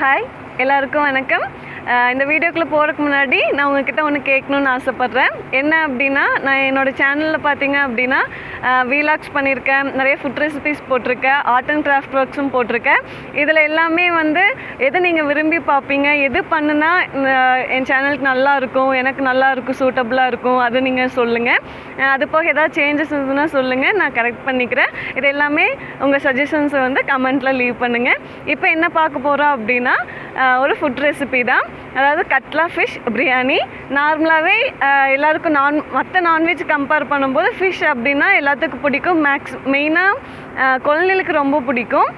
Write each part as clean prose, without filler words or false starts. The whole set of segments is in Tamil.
ஹாய் எல்லாருக்கும் வணக்கம். இந்த வீடியோக்குள்ளே போகிறதுக்கு முன்னாடி நான் உங்ககிட்ட ஒன்று கேட்கணுன்னு ஆசைப்பட்றேன். என்ன அப்படின்னா, நான் என்னோடய சேனலில் பார்த்தீங்க அப்படின்னா வீலாக்ஸ் பண்ணியிருக்கேன், நிறைய ஃபுட் ரெசிபிஸ் போட்டிருக்கேன், ஆர்ட் அண்ட் கிராஃப்ட் ஒர்க்ஸும் போட்டிருக்கேன். இதில் எல்லாமே எது நீங்கள் விரும்பி பார்ப்பீங்க, எது பண்ணுனா என் சேனலுக்கு நல்லா இருக்கும், எனக்கு நல்லா இருக்கும், சூட்டபுளாக இருக்கும், அது நீங்கள் சொல்லுங்கள். அது போக ஏதாவது சேஞ்சஸ் இருந்ததுன்னா சொல்லுங்கள், நான் கரெக்ட் பண்ணிக்கிறேன். இது எல்லாமே உங்கள் சஜஷன்ஸை கமெண்ட்டில் லீவ் பண்ணுங்கள். இப்போ என்ன பார்க்க போகிறோம் அப்படின்னா, ஒரு ஃபுட் ரெசிபி தான். அதாவது கட்லா ஃபிஷ் பிரியாணி. நார்மலாகவே எல்லாருக்கும் மற்ற நான்வெஜ் கம்பேர் பண்ணும்போது ஃபிஷ் அப்படின்னா எல்லாத்துக்கும் பிடிக்கும். மெயினாக குழந்தைகளுக்கு ரொம்ப பிடிக்கும்.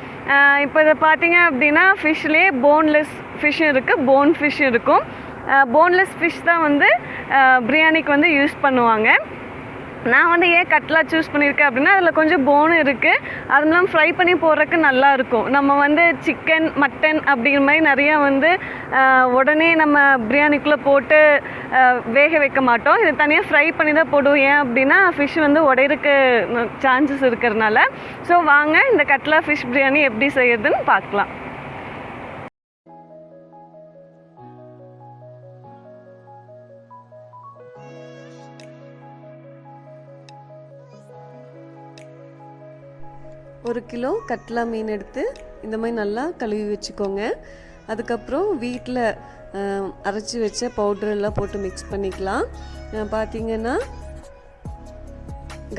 இப்போ இதை பார்த்தீங்க அப்படின்னா ஃபிஷ்லேயே போன்லெஸ் ஃபிஷ்ஷும் இருக்குது, போன் ஃபிஷ்ஷும் இருக்கும். போன்லெஸ் ஃபிஷ் தான் பிரியாணிக்கு யூஸ் பண்ணுவாங்க. நான் ஏன் கட்லா சூஸ் பண்ணியிருக்கேன் அப்படின்னா, அதில் கொஞ்சம் போனும் இருக்குது, அதெல்லாம் ஃப்ரை பண்ணி போடுறதுக்கு நல்லாயிருக்கும். நம்ம சிக்கன் மட்டன் அப்படிங்கிற மாதிரி நிறையா உடனே நம்ம பிரியாணிக்குள்ளே போட்டு வேக வைக்க மாட்டோம். இது தனியாக ஃப்ரை பண்ணி தான் போடுவோம். ஏன் அப்படின்னா ஃபிஷ் உடையிறக்கு சான்சஸ் இருக்கிறதுனால. ஸோ வாங்க இந்த கட்லா ஃபிஷ் பிரியாணி எப்படி செய்யறதுன்னு பார்க்கலாம். ஒரு கிலோ கட்லா மீன் எடுத்து இந்த மாதிரி நல்லா கழுவி வச்சுக்கோங்க. அதுக்கப்புறம் வீட்டில் அரைச்சி வச்ச பவுடரெல்லாம் போட்டு மிக்ஸ் பண்ணிக்கலாம். பார்த்திங்கன்னா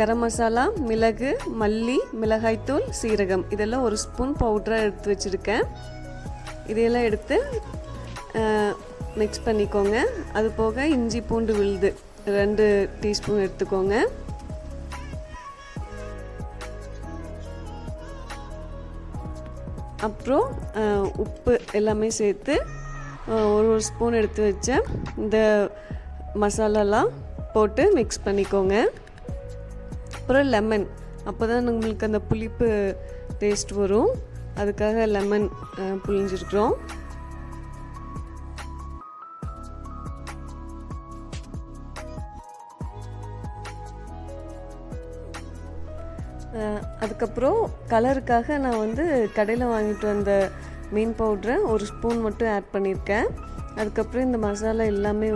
கரம் மசாலா, மிளகு, மல்லி, மிளகாய்த்தூள், சீரகம் இதெல்லாம் ஒரு ஸ்பூன் பவுடராக எடுத்து வச்சுருக்கேன். இதையெல்லாம் எடுத்து மிக்ஸ் பண்ணிக்கோங்க. அது போக இஞ்சி பூண்டு விழுது 2 டீஸ்பூன் எடுத்துக்கோங்க. அப்புறம் உப்பு எல்லாமே சேர்த்து ஒரு ஸ்பூன் எடுத்து வச்ச இந்த மசாலாலாம் போட்டு மிக்ஸ் பண்ணிக்கோங்க. அப்புறம் லெமன், அப்போ தான் உங்களுக்கு அந்த புளிப்பு டேஸ்ட் வரும், அதுக்காக லெமன் புளிஞ்சிருக்கிறோம். அதுக்கப்புறம் கலருக்காக நான் கடையில் வாங்கிட்டு வந்த மீன் பவுட்ரை ஒரு ஸ்பூன் மட்டும் ஆட் பண்ணியிருக்கேன். அதுக்கப்புறம் இந்த மசாலா எல்லாமே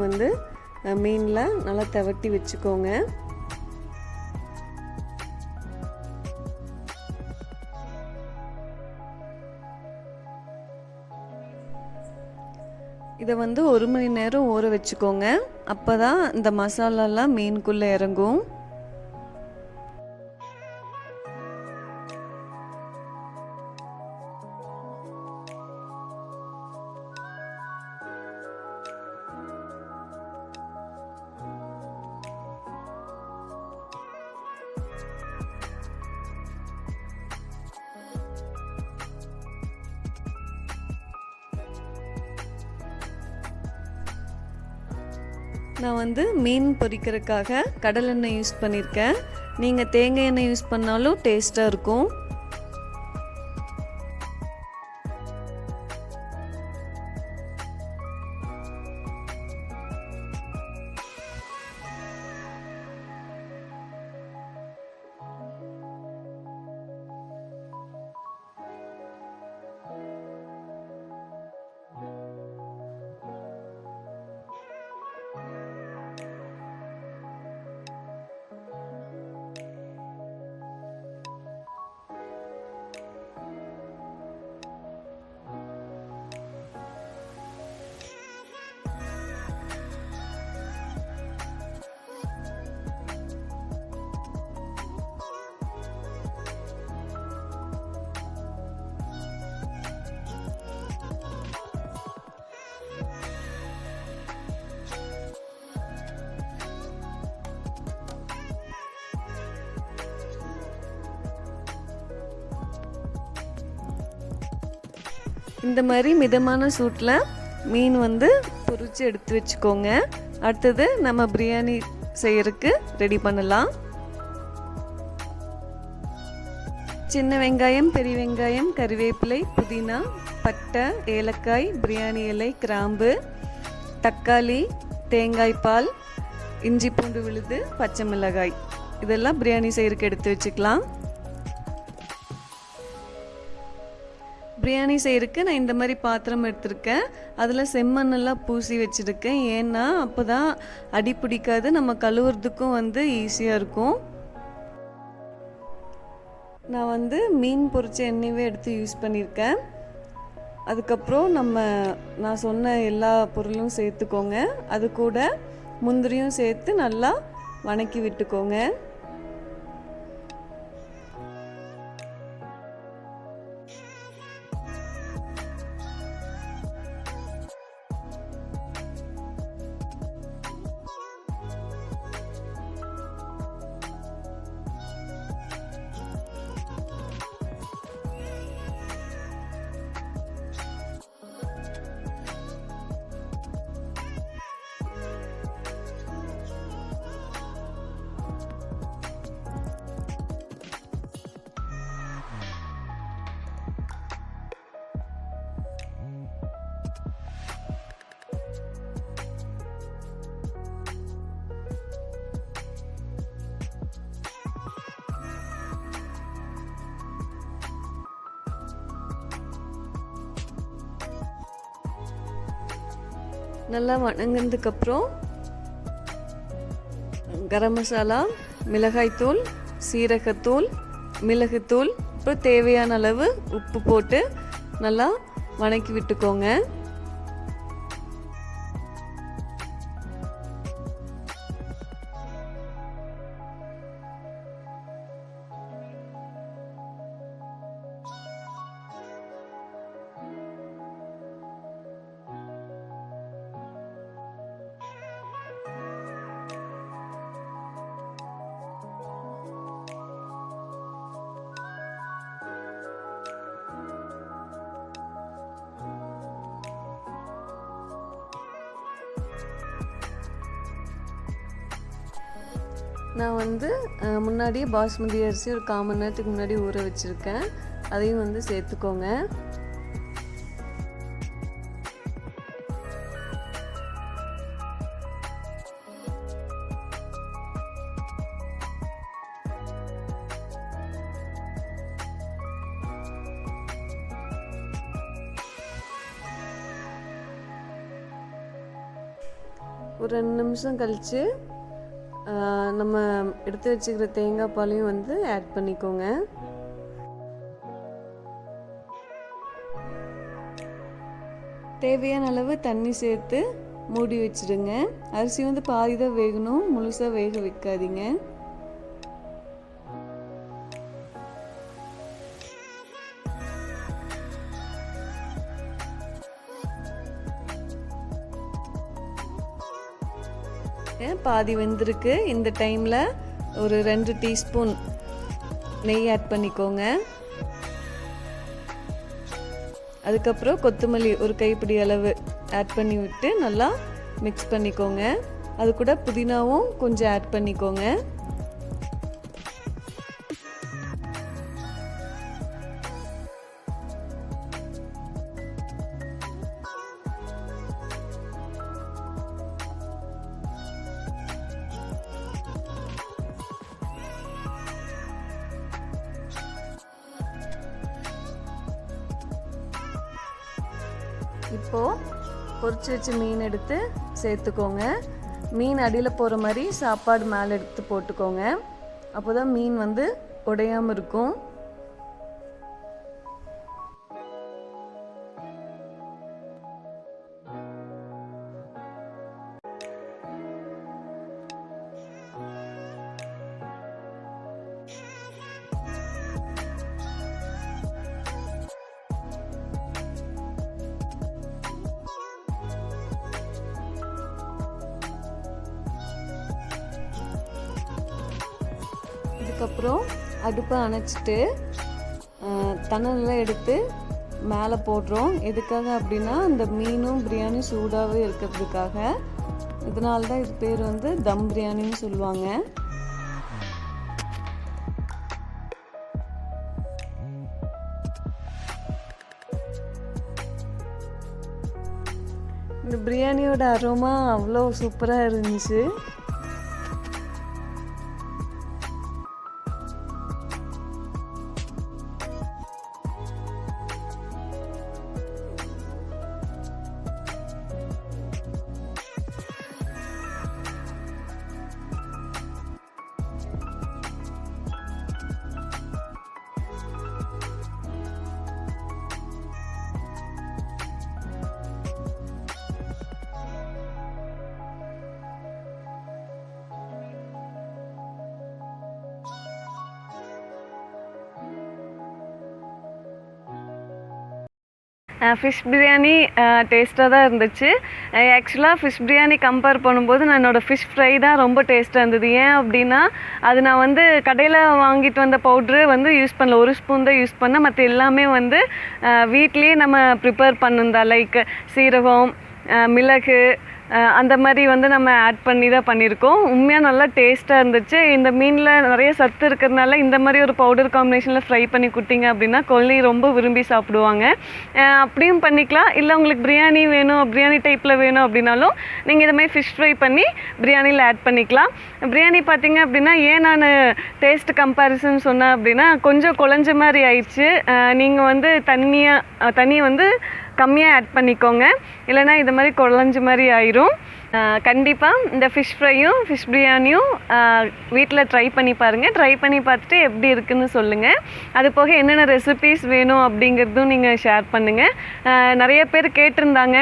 மீனில் நல்லா தவட்டி வச்சுக்கோங்க. இதை 1 மணி நேரம் ஊற வச்சுக்கோங்க. அப்போ தான் இந்த மசாலாலாம் மீனுக்குள்ளே இறங்கும். நான் மீன் பொரிக்கிறதுக்காக கடலெண்ணெய் யூஸ் பண்ணியிருக்கேன். நீங்கள் தேங்காய் எண்ணெய் யூஸ் பண்ணாலும் டேஸ்ட்டாக இருக்கும். இந்த மாதிரி மிதமான சூட்டில் மீன் பொரிச்சு எடுத்து வச்சுக்கோங்க. அடுத்தது நம்ம பிரியாணி செய்யறதுக்கு ரெடி பண்ணலாம். சின்ன வெங்காயம், பெரிய வெங்காயம், கறிவேப்பிலை, புதினா, பட்டை, ஏலக்காய், பிரியாணி இலை, கிராம்பு, தக்காளி, தேங்காய் பால், இஞ்சி பூண்டு விழுது, பச்சை மிளகாய் இதெல்லாம் பிரியாணி செய்யறதுக்கு எடுத்து வச்சுக்கலாம். பிரியாணி செய்கிறதுக்கு நான் இந்த மாதிரி பாத்திரம் எடுத்திருக்கேன். அதில் செம்மண்ணெல்லாம் பூசி வச்சுருக்கேன். ஏன்னா அப்போ தான் அடி பிடிக்காது, நம்ம கழுவுறதுக்கும் வந்து ஈஸியாக இருக்கும். நான் வந்து மீன் பொரிச்ச எண்ணெயவே எடுத்து யூஸ் பண்ணியிருக்கேன். அதுக்கப்புறம் நான் சொன்ன எல்லா பொருளும் சேர்த்துக்கோங்க. அது கூட முந்திரியும் சேர்த்து நல்லா வணக்கி விட்டுக்கோங்க. நல்லா வணங்கினதுக்கப்புறம் கரம் மசாலா, மிளகாய்த்தூள், சீரகத்தூள், மிளகுத்தூள், அப்புறம் தேவையான அளவு உப்பு போட்டு நல்லா வணக்கி விட்டுக்கோங்க. நான் வந்து முன்னாடியே பாஸ்மதி அரிசி ஒரு 1/4 மணி நேரத்துக்கு முன்னாடி ஊற வச்சுருக்கேன். அதையும் வந்து சேர்த்துக்கோங்க. ஒரு 2 நிமிஷம் கழித்து நம்ம எடுத்து வச்சுக்கிற தேங்காய் பாலையும் வந்து ஆட் பண்ணிக்கோங்க. தேவையான அளவு தண்ணி சேர்த்து மூடி வச்சிடுங்க. அரிசி வந்து பாதி தான் வேகணும், முழுசாக வேக வைக்காதீங்க. பாதி வெந்திருக்கு. இந்த டைமில் ஒரு 2 டீஸ்பூன் நெய் ஆட் பண்ணிக்கோங்க. அதுக்கப்புறம் கொத்தமல்லி ஒரு கைப்பிடி அளவு ஆட் பண்ணி விட்டு நல்லா மிக்ஸ் பண்ணிக்கோங்க. அது கூட புதினாவும் கொஞ்சம் ஆட் பண்ணிக்கோங்க. இப்போது பொரிச்சு வச்ச மீன் எடுத்து சேர்த்துக்கோங்க. மீன் அடியில் போகிற மாதிரி சாப்பாடு மேலே எடுத்து போட்டுக்கோங்க. அப்போ தான் மீன் வந்து உடையாமல் இருக்கும். அதுக்கப்புறம் அடுப்பை அணைச்சிட்டு தணலெலாம் எடுத்து மேலே போடுறோம். எதுக்காக அப்படின்னா அந்த மீனும் பிரியாணி சூடாகவே இருக்கிறதுக்காக. இதனால தான் இது பேர் வந்து தம் பிரியாணின்னு சொல்லுவாங்க. இந்த பிரியாணியோட அரோமா அவ்வளோ சூப்பராக இருந்துச்சு. ஃபிஷ் பிரியாணி டேஸ்ட்டாக தான் இருந்துச்சு. ஆக்சுவலாக ஃபிஷ் பிரியாணி கம்பேர் பண்ணும்போது நான் என்னோடய ஃபிஷ் ஃப்ரை தான் ரொம்ப டேஸ்ட்டாக இருந்தது. ஏன் அப்படின்னா அது நான் வந்து கடையில் வாங்கிட்டு வந்த பவுட்ரு வந்து யூஸ் பண்ணல, 1 ஸ்பூன் தான் யூஸ் பண்ணேன். மற்ற எல்லாமே வந்து வீட்லேயே நம்ம ப்ரிப்பேர் பண்ணிருந்தா, லைக் சீரகம், மிளகு, அந்த மாதிரி வந்து நம்ம ஆட் பண்ணி தான் பண்ணியிருக்கோம். உண்மையாக நல்லா டேஸ்ட்டாக இருந்துச்சு. இந்த மீனில் நிறைய சத்து இருக்கிறதுனால இந்த மாதிரி ஒரு பவுடர் காம்பினேஷனில் ஃப்ரை பண்ணி கொடுத்தீங்க அப்படின்னா குழந்தைங்க ரொம்ப விரும்பி சாப்பிடுவாங்க. அப்படியும் பண்ணிக்கலாம். இல்லை உங்களுக்கு பிரியாணி வேணும், பிரியாணி டைப்பில் வேணும் அப்படின்னாலும் நீங்கள் இதை மாதிரி ஃபிஷ் ஃப்ரை பண்ணி பிரியாணியில் ஆட் பண்ணிக்கலாம். பிரியாணி பார்த்தீங்க அப்படின்னா ஏன் நான் டேஸ்ட் கம்பேரிசன் சொன்னேன் அப்படின்னா கொஞ்சம் குழஞ்ச மாதிரி ஆயிடுச்சு. நீங்கள் வந்து தண்ணியை வந்து கம்மியாக ஆட் பண்ணிக்கோங்க, இல்லைனா இது மாதிரி குழஞ்ச மாதிரி ஆயிரும். கண்டிப்பாக இந்த ஃபிஷ் ஃப்ரையும் ஃபிஷ் பிரியாணியும் வீட்டில் ட்ரை பண்ணி பாருங்கள். ட்ரை பண்ணி பார்த்துட்டு எப்படி இருக்குன்னு சொல்லுங்கள். அது போக என்னென்ன ரெசிபீஸ் வேணும் அப்படிங்கிறதும் நீங்கள் ஷேர் பண்ணுங்கள். நிறைய பேர் கேட்டிருந்தாங்க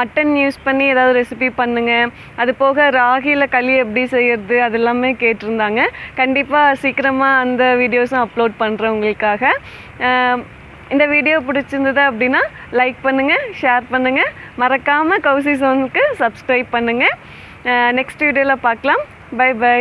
மட்டன் யூஸ் பண்ணி ஏதாவது ரெசிபி பண்ணுங்கள், அது போக ராகியில் களி எப்படி செய்யறது அது எல்லாமே கேட்டிருந்தாங்க. கண்டிப்பாக சீக்கிரமாக அந்த வீடியோஸும் அப்லோட் பண்ணுறேன் உங்களுக்காக. இந்த வீடியோ பிடிச்சிருந்தது அப்படின்னா லைக் பண்ணுங்கள், ஷேர் பண்ணுங்கள், மறக்காமல் கௌசி சோனுக்கு சப்ஸ்கிரைப் பண்ணுங்கள். நெக்ஸ்ட் வீடியோவில் பார்க்கலாம். Bye by.